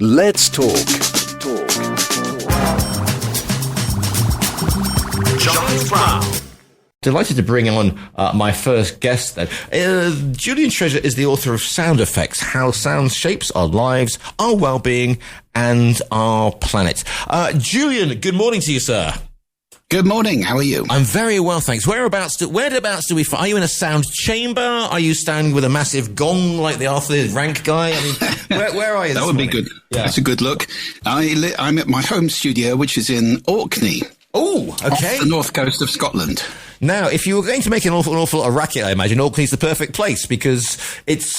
Let's talk. Charles Brown. Delighted to bring on my first guest then. Julian Treasure is the author of Sound Effects, How Sound Shapes Our Lives, Our Wellbeing, and Our Planet. Julian, good morning to you, sir. Good morning. How are you? I'm very well, thanks. Whereabouts do we find? Are you in a sound chamber? Are you standing with a massive gong like the Arthur Rank guy? I mean, where are you? That would be good. Yeah. That's a good look. I'm at my home studio, which is in Orkney. Oh, okay. Off the north coast of Scotland. Now, if you were going to make an awful lot of racket, I imagine Orkney's the perfect place because it's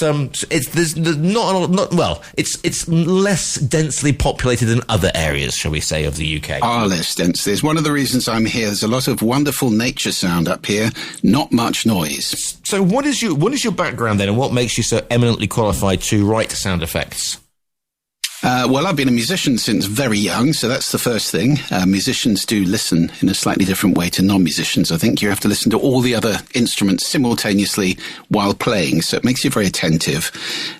less densely populated than other areas, shall we say, of the UK. Far less dense. There's one of the reasons I'm here. There's a lot of wonderful nature sound up here, not much noise. So, what is your background then, and what makes you so eminently qualified to write sound effects? Well, I've been a musician since very young, so that's the first thing. Musicians do listen in a slightly different way to non-musicians. I think you have to listen to all the other instruments simultaneously while playing, so it makes you very attentive.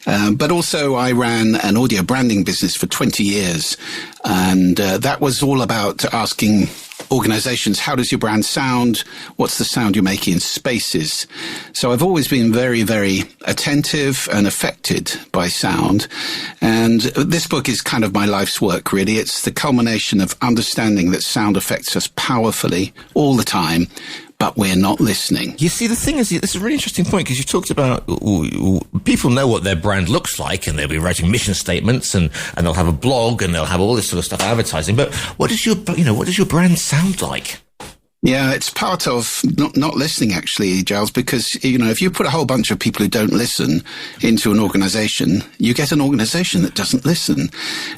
But also I ran an audio branding business for 20 years, and that was all about asking organizations, how does your brand sound? What's the sound you're making in spaces? So I've always been very, very attentive and affected by sound. And this book is kind of my life's work, really. It's the culmination of understanding that sound affects us powerfully all the time, but we're not listening. You see, the thing is, this is a really interesting point because you talked about people know what their brand looks like and they'll be writing mission statements and they'll have a blog and they'll have all this sort of stuff advertising. But what does your brand sound like? Yeah, it's part of not listening, actually, Giles, because, if you put a whole bunch of people who don't listen into an organization, you get an organization that doesn't listen.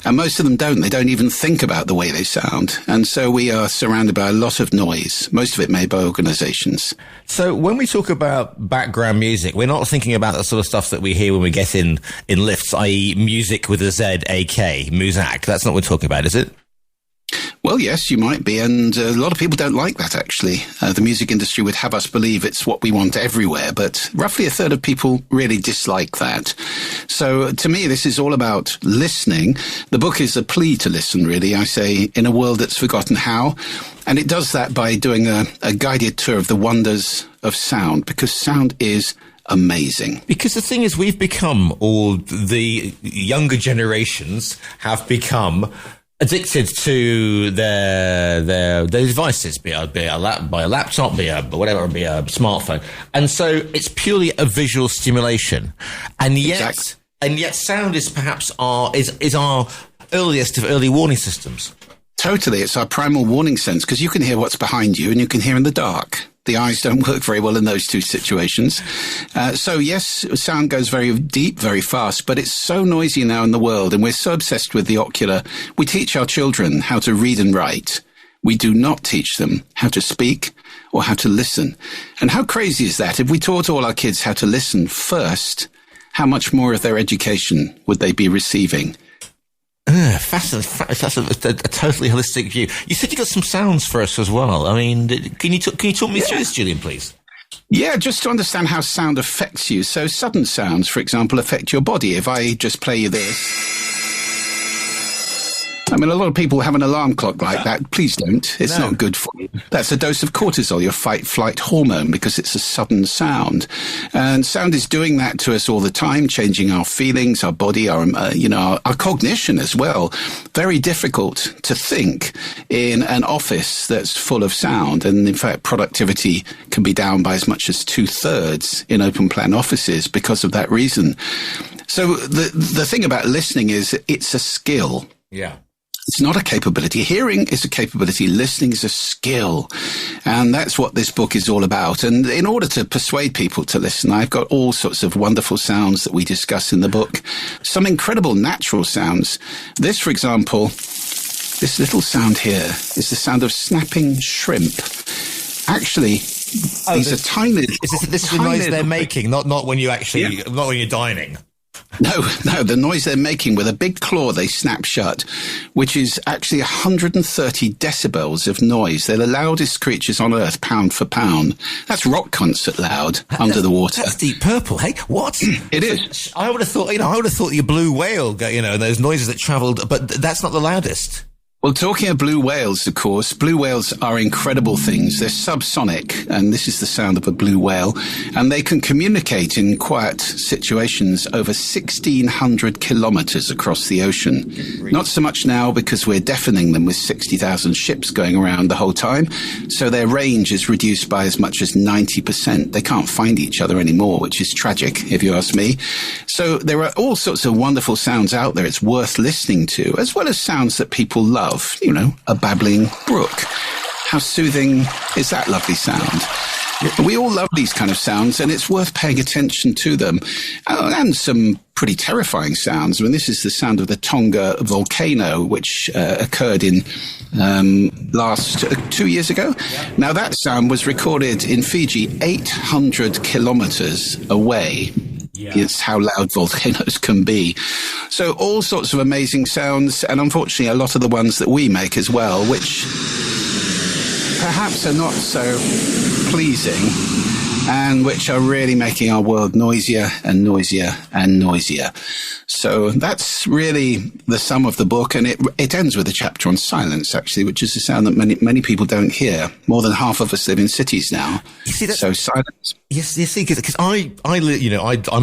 And most of them don't. They don't even think about the way they sound. And so we are surrounded by a lot of noise, most of it made by organizations. So when we talk about background music, we're not thinking about the sort of stuff that we hear when we get in lifts, i.e. music with a Z, A-K, muzak. That's not what we're talking about, is it? Well, yes, you might be, and a lot of people don't like that, actually. The music industry would have us believe it's what we want everywhere, but roughly a third of people really dislike that. So, to me, this is all about listening. The book is a plea to listen, really. I say, in a world that's forgotten how, and it does that by doing a guided tour of the wonders of sound, because sound is amazing. Because the thing is, we've become, or the younger generations have become addicted to their devices, be it a laptop, be a smartphone, and so it's purely a visual stimulation, and yet sound is perhaps our earliest of early warning systems. Totally, it's our primal warning sense because you can hear what's behind you and you can hear in the dark. The eyes don't work very well in those two situations. So yes, sound goes very deep, very fast, but it's so noisy now in the world and we're so obsessed with the ocular. We teach our children how to read and write. We do not teach them how to speak or how to listen. And how crazy is that? If we taught all our kids how to listen first, how much more of their education would they be receiving? Fascinating. That's a totally holistic view. You said you got some sounds for us as well. I mean, can you talk me through this, Julian, please? Yeah, just to understand how sound affects you. So sudden sounds, for example, affect your body. If I just play you this, I mean, a lot of people have an alarm clock like that. Please don't. It's not good for you. That's a dose of cortisol, your fight-flight hormone, because it's a sudden sound. And sound is doing that to us all the time, changing our feelings, our body, our cognition as well. Very difficult to think in an office that's full of sound. And in fact, productivity can be down by as much as 2/3 in open-plan offices because of that reason. So the thing about listening is it's a skill. Yeah. It's not a capability. Hearing is a capability. Listening is a skill. And that's what this book is all about. And in order to persuade people to listen, I've got all sorts of wonderful sounds that we discuss in the book. Some incredible natural sounds. This, for example, this little sound here is the sound of snapping shrimp. Actually, these are tiny. This is the noise they're making, not when you actually, not when you're dining. No, the noise they're making with a big claw they snap shut, which is actually 130 decibels of noise. They're the loudest creatures on Earth, pound for pound. That's rock concert loud under the water. That's Deep Purple. Hey, what? It is. I would have thought, your blue whale, and those noises that travelled, but that's not the loudest. Well, talking of blue whales, of course, blue whales are incredible things. They're subsonic, and this is the sound of a blue whale. And they can communicate in quiet situations over 1,600 kilometers across the ocean. Not so much now because we're deafening them with 60,000 ships going around the whole time. So their range is reduced by as much as 90%. They can't find each other anymore, which is tragic, if you ask me. So there are all sorts of wonderful sounds out there it's worth listening to, as well as sounds that people love. A babbling brook. How soothing is that lovely sound? We all love these kind of sounds, and it's worth paying attention to them. And some pretty terrifying sounds. I mean, this is the sound of the Tonga volcano, which occurred in last 2 years ago. Yeah. Now, that sound was recorded in Fiji 800 kilometers away. Yeah. It's how loud volcanoes can be. So all sorts of amazing sounds, and unfortunately a lot of the ones that we make as well, which perhaps are not so pleasing, and which are really making our world noisier and noisier and noisier. So that's really the sum of the book, and it ends with a chapter on silence, actually, which is a sound that many people don't hear. More than half of us live in cities now. You see, so silence. Yes, you see, because I'm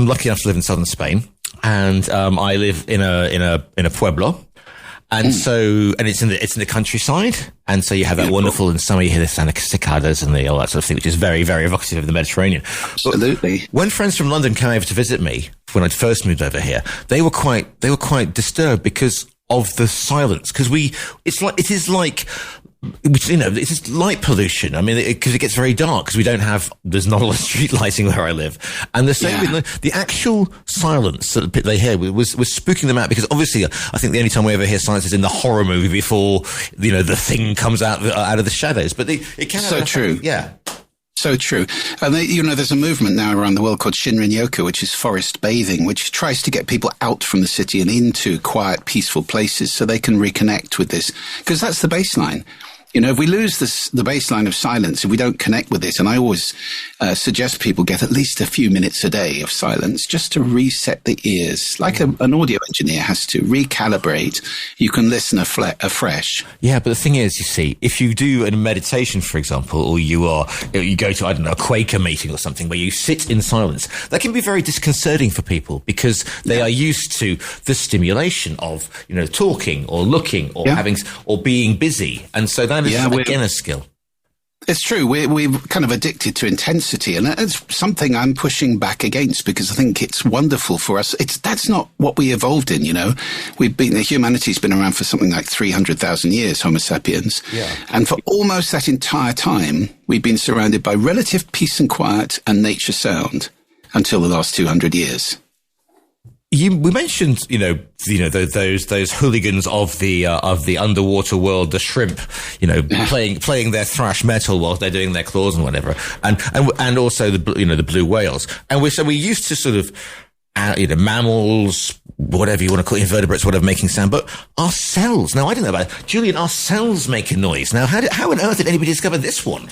lucky enough to live in southern Spain, and I live in a pueblo. And it's in the countryside. And so you have that wonderful, in summer you hear the sound of cicadas and all that sort of thing, which is very, very evocative of the Mediterranean. Absolutely. But when friends from London came over to visit me, when I first moved over here, they were quite disturbed because of the silence. Because it is like light pollution. I mean, because it gets very dark because there's not a lot of street lighting where I live. And the same with the actual silence that they hear was spooking them out, because obviously I think the only time we ever hear silence is in the horror movie before, the thing comes out of the shadows. But it can so true. Yeah. So true. And there's a movement now around the world called Shinrin-yoku, which is forest bathing, which tries to get people out from the city and into quiet, peaceful places so they can reconnect with this. Because that's the baseline. If we lose the baseline of silence, if we don't connect with it, and I always suggest people get at least a few minutes a day of silence just to reset the ears, like an audio engineer has to recalibrate. You can listen afresh. Yeah, but the thing is, you see, if you do a meditation, for example, or you go to, a Quaker meeting or something where you sit in silence, that can be very disconcerting for people because they are used to the stimulation of, talking or looking or or being busy. And so that is again a skill. It's true. We're kind of addicted to intensity, and that's something I'm pushing back against because I think it's wonderful for us. That's not what we evolved in, humanity's been around for something like 300,000 years, Homo sapiens. Yeah. And for almost that entire time, we've been surrounded by relative peace and quiet and nature sound until the last 200 years. We mentioned, those hooligans of the underwater world, the shrimp, playing their thrash metal while they're doing their claws and whatever, and also the blue whales, and we used to sort of, mammals, whatever you want to call it, invertebrates, whatever, making sound, but our cells. Now I don't know about it. Julian, our cells make a noise. Now how on earth did anybody discover this one?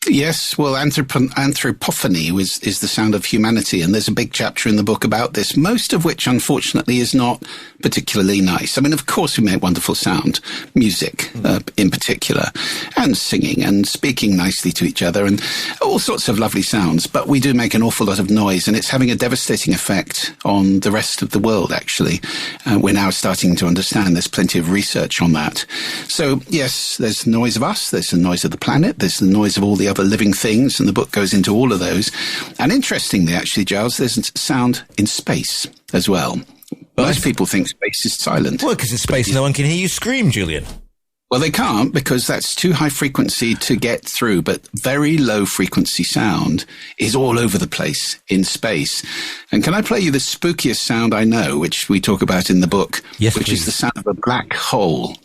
Yes, well, anthropophony is the sound of humanity, and there's a big chapter in the book about this, most of which, unfortunately, is not particularly nice. I mean, of course, we make wonderful sound, music in particular, and singing and speaking nicely to each other, and all sorts of lovely sounds, but we do make an awful lot of noise, and it's having a devastating effect on the rest of the world, actually. We're now starting to understand there's plenty of research on that. So, yes, there's the noise of us, there's the noise of the planet, there's the noise of all the other living things, and the book goes into all of those. And interestingly, actually, Giles, there's sound in space as well. Most people think space is silent. Well, because in space, no one can hear you scream, Julian. Well, they can't, because that's too high frequency to get through, but very low frequency sound is all over the place in space. And can I play you the spookiest sound I know, which we talk about in the book, which is the sound of a black hole.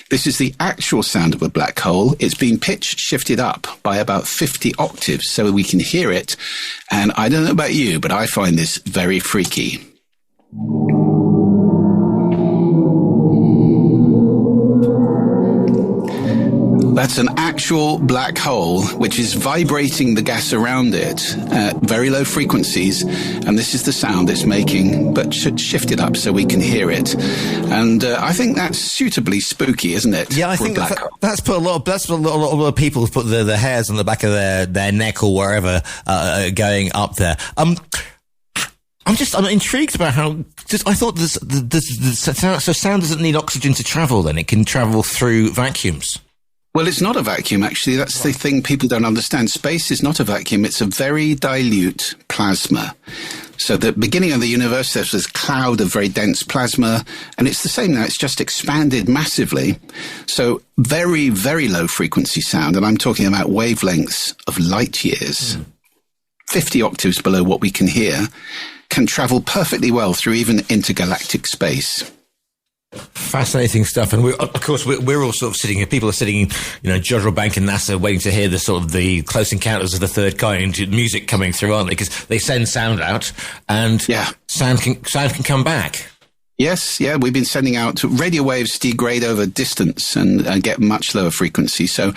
This is the actual sound of a black hole. It's been pitch shifted up by about 50 octaves so we can hear it. And I don't know about you, but I find this very freaky. That's an actual black hole which is vibrating the gas around it at very low frequencies, and this is the sound it's making, but should shift it up so we can hear it. And I think that's suitably spooky, isn't it? Yeah, I think that's put a lot of people have put their hairs on the back of their neck or wherever going up there. I'm intrigued about how. I thought so sound doesn't need oxygen to travel. Then it can travel through vacuums. Well, it's not a vacuum, actually. That's the thing people don't understand. Space is not a vacuum. It's a very dilute plasma. So the beginning of the universe, there's this cloud of very dense plasma, and it's the same now. It's just expanded massively. So very, very low frequency sound, and I'm talking about wavelengths of light years, 50 octaves below what we can hear, can travel perfectly well through even intergalactic space. Fascinating stuff, and we're all sort of sitting here. People are sitting, Jodrell Bank and NASA, waiting to hear the close encounters of the third kind music coming through, aren't they? Because they send sound out, and sound can come back. Yes, yeah, we've been sending out radio waves degrade over distance and get much lower frequency. So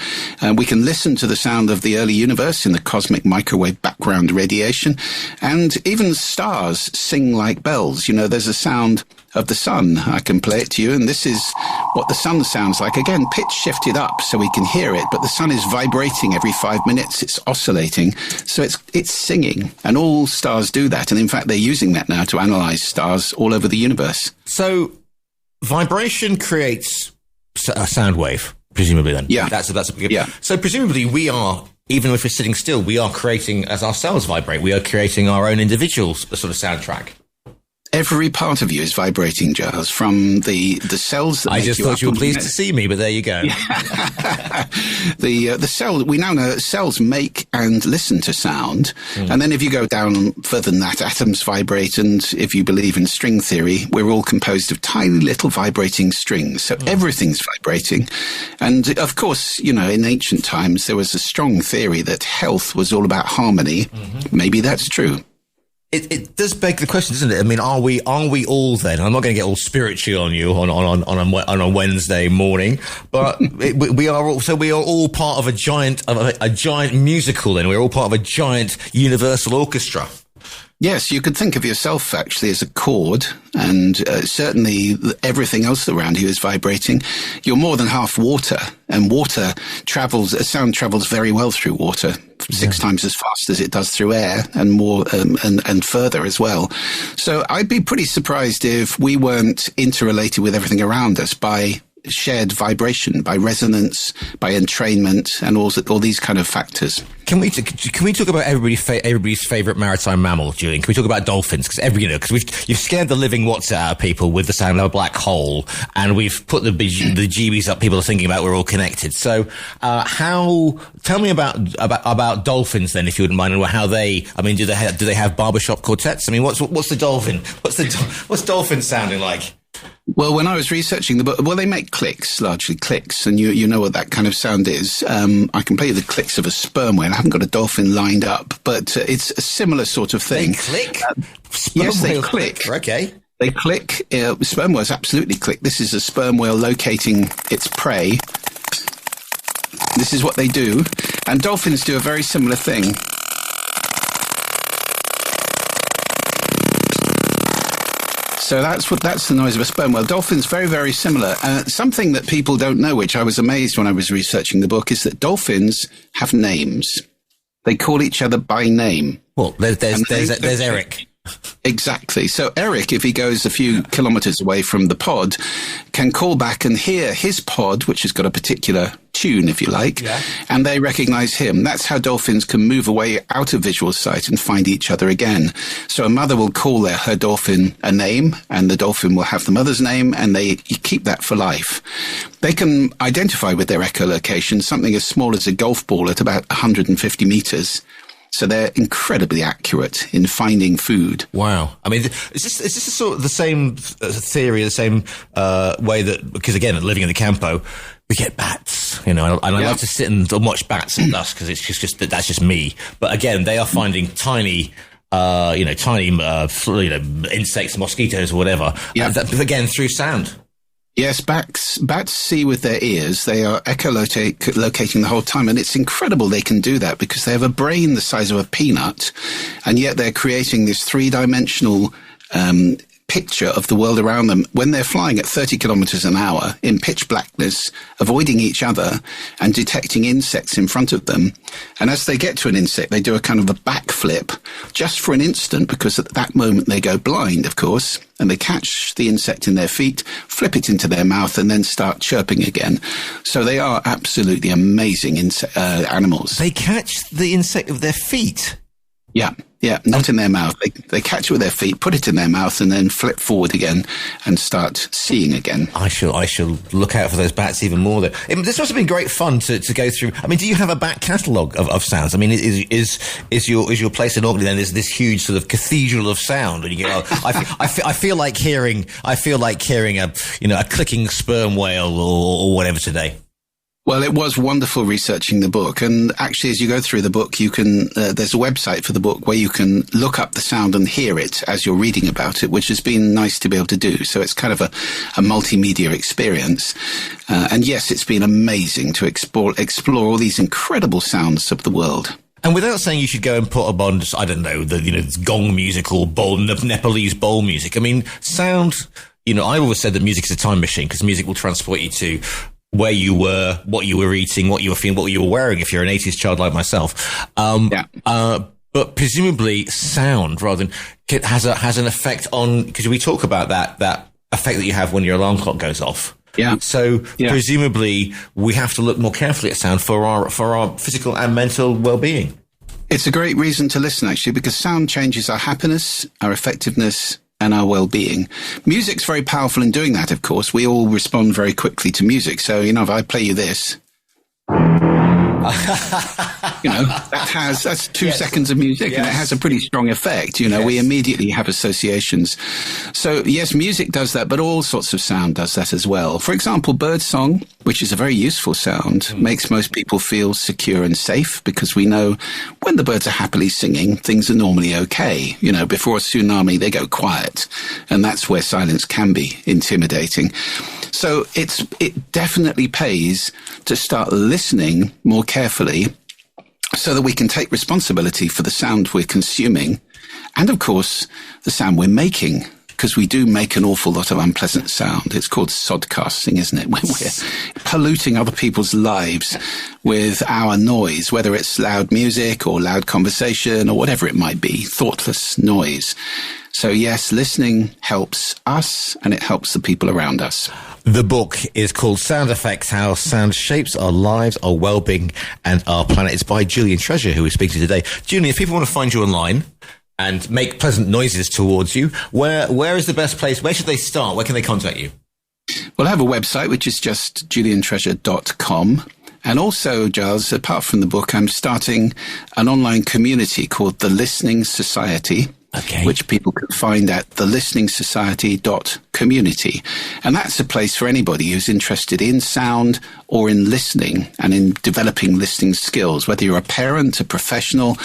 we can listen to the sound of the early universe in the cosmic microwave background radiation. And even stars sing like bells. There's a sound of the sun. I can play it to you. And this is what the sun sounds like. Again, pitch shifted up so we can hear it. But the sun is vibrating every 5 minutes. It's oscillating. So it's singing. And all stars do that. And in fact, they're using that now to analyze stars all over the universe. So, vibration creates a sound wave, presumably. Then, yeah, that's yeah. So, presumably, we are, even if we're sitting still, we are creating, as our cells vibrate, we are creating our own individual sort of soundtrack. Every part of you is vibrating, Giles, from the cells that I make just you thought up you were pleased to see me, but there you go. The cell, we now know cells make and listen to sound. And then if you go down further than that, atoms vibrate. And if you believe in string theory, we're all composed of tiny little vibrating strings. So everything's vibrating. And of course, in ancient times, there was a strong theory that health was all about harmony. Maybe that's true. It does beg the question, doesn't it? I mean, are we all then? I'm not going to get all spiritual on you on a Wednesday morning, but we are all part of a giant musical. Then we're all part of a giant universal orchestra. Yes, you could think of yourself actually as a chord, and certainly everything else around you is vibrating. You're more than half water, and sound travels very well through water, 6 times as fast as it does through air, and more and further as well. So I'd be pretty surprised if we weren't interrelated with everything around us by shared vibration, by resonance, by entrainment, and all these kind of factors. Can we talk about everybody's favorite maritime mammal, Julian? Can we talk about dolphins? Because you've scared the living what's out of people with the sound of a black hole, and we've put the jeebies up. People are thinking about we're all connected. So, tell me about dolphins then, if you wouldn't mind, and how they. I mean, do they have barbershop quartets? I mean, what's the dolphin? What's dolphin sounding like? Well, when I was researching the book, they make clicks, largely clicks, and you know what that kind of sound is. I can play you the clicks of a sperm whale. I haven't got a dolphin lined up, but it's a similar sort of thing. They click? Yes, they click. Okay. They click. Sperm whales absolutely click. This is a sperm whale locating its prey. This is what they do. And dolphins do a very similar thing. So that's the noise of a sperm whale. Dolphins, very, very similar. Something that people don't know, which I was amazed when I was researching the book, is that dolphins have names. They call each other by name. Well, there's Eric. Exactly. So Eric, if he goes a few kilometers away from the pod, can call back and hear his pod, which has got a particular tune, if you like, and they recognize him. That's how dolphins can move away out of visual sight and find each other again. So a mother will call her dolphin a name, and the dolphin will have the mother's name, and you keep that for life. They can identify with their echolocation something as small as a golf ball at about 150 meters. So they're incredibly accurate in finding food. Wow. I mean, is this sort of the same theory, the same way that, because again, living in the Campo, we get bats, and I love to sit and watch bats at dusk because it's just that's just me. But again, they are finding tiny tiny, insects, mosquitoes, or whatever. Yeah. Again, through sound. Yes, bats see with their ears. They are echolocating the whole time, and it's incredible they can do that because they have a brain the size of a peanut, and yet they're creating this three-dimensional picture of the world around them when they're flying at 30 kilometers an hour in pitch blackness, avoiding each other and detecting insects in front of them. And as they get to an insect, they do a kind of a backflip just for an instant, because at that moment they go blind, of course, and they catch the insect in their feet, flip it into their mouth, and then start chirping again. So they are absolutely amazing animals. They catch the insect with their feet? Yeah, not in their mouth. They catch it with their feet, put it in their mouth, and then flip forward again and start seeing again. I shall look out for those bats even more. This must have been great fun to go through. I mean, do you have a back catalogue of sounds? I mean, is your place in Albany then this huge sort of cathedral of sound? And you go, I feel like hearing a clicking sperm whale or whatever today. Well, it was wonderful researching the book. And actually, as you go through the book, you can, there's a website for the book where you can look up the sound and hear it as you're reading about it, which has been nice to be able to do. So it's kind of a multimedia experience. And yes, it's been amazing to explore all these incredible sounds of the world. And without saying you should go and put on, I don't know, gong music or Nepalese bowl music. I mean, sound, I always said that music is a time machine because music will transport you to where you were, what you were eating, what you were feeling, what you were wearing, if you're an 80s child like myself. But presumably sound rather than has an effect on, because we talk about that effect that you have when your alarm clock goes off. Yeah. So presumably we have to look more carefully at sound for our physical and mental well-being. It's a great reason to listen, actually, because sound changes our happiness, our effectiveness, and our well-being. Music's very powerful in doing that, of course. We all respond very quickly to music. So, if I play you this, that's 2 seconds of music, and it has a pretty strong effect. We immediately have associations. So yes, music does that, but all sorts of sound does that as well. For example, birdsong, which is a very useful sound, makes most people feel secure and safe, because we know when the birds are happily singing, things are normally okay. Before a tsunami, they go quiet, and that's where silence can be intimidating. So it definitely pays to start listening more carefully so that we can take responsibility for the sound we're consuming and, of course, the sound we're making, because we do make an awful lot of unpleasant sound. It's called sodcasting, isn't it? When we're polluting other people's lives with our noise, whether it's loud music or loud conversation or whatever it might be, thoughtless noise. So yes, listening helps us and it helps the people around us. The book is called Sound Effects, How Sound Shapes Our Lives, Our Wellbeing and Our Planet. It's by Julian Treasure, who we speak to today. Julian, if people want to find you online and make pleasant noises towards you, where is the best place? Where should they start? Where can they contact you? Well, I have a website, which is just juliantreasure.com. And also, Giles, apart from the book, I'm starting an online community called The Listening Society. Okay. Which people can find at thelisteningsociety.community. And that's a place for anybody who's interested in sound or in listening and in developing listening skills, whether you're a parent, a professional,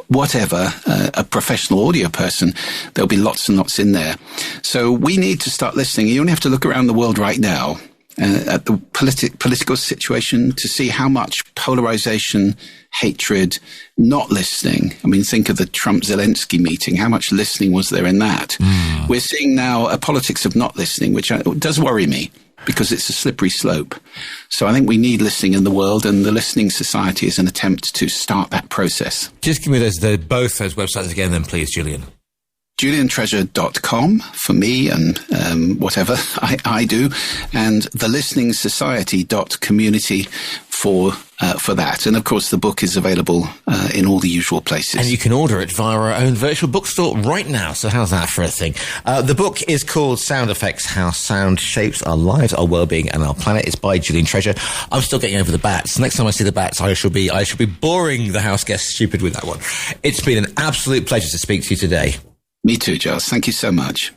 whatever, a professional audio person. There'll be lots and lots in there. So we need to start listening. You only have to look around the world right now at the political situation to see how much polarization, hatred, not listening. I mean, think of the Trump-Zelensky meeting. How much listening was there in that? We're seeing now a politics of not listening, which does worry me because it's a slippery slope. So I think we need listening in the world, and the Listening Society is an attempt to start that process. Just give me both those websites again then, please, Julian. juliantreasure.com for me and whatever I do, and thelisteningsociety.community for that. And of course, the book is available in all the usual places. And you can order it via our own virtual bookstore right now. So how's that for a thing? The book is called Sound Effects, How Sound Shapes Our Lives, Our Wellbeing and Our Planet. It's by Julian Treasure. I'm still getting over the bats. Next time I see the bats, I shall be boring the house guests stupid with that one. It's been an absolute pleasure to speak to you today. Me too, Giles. Thank you so much.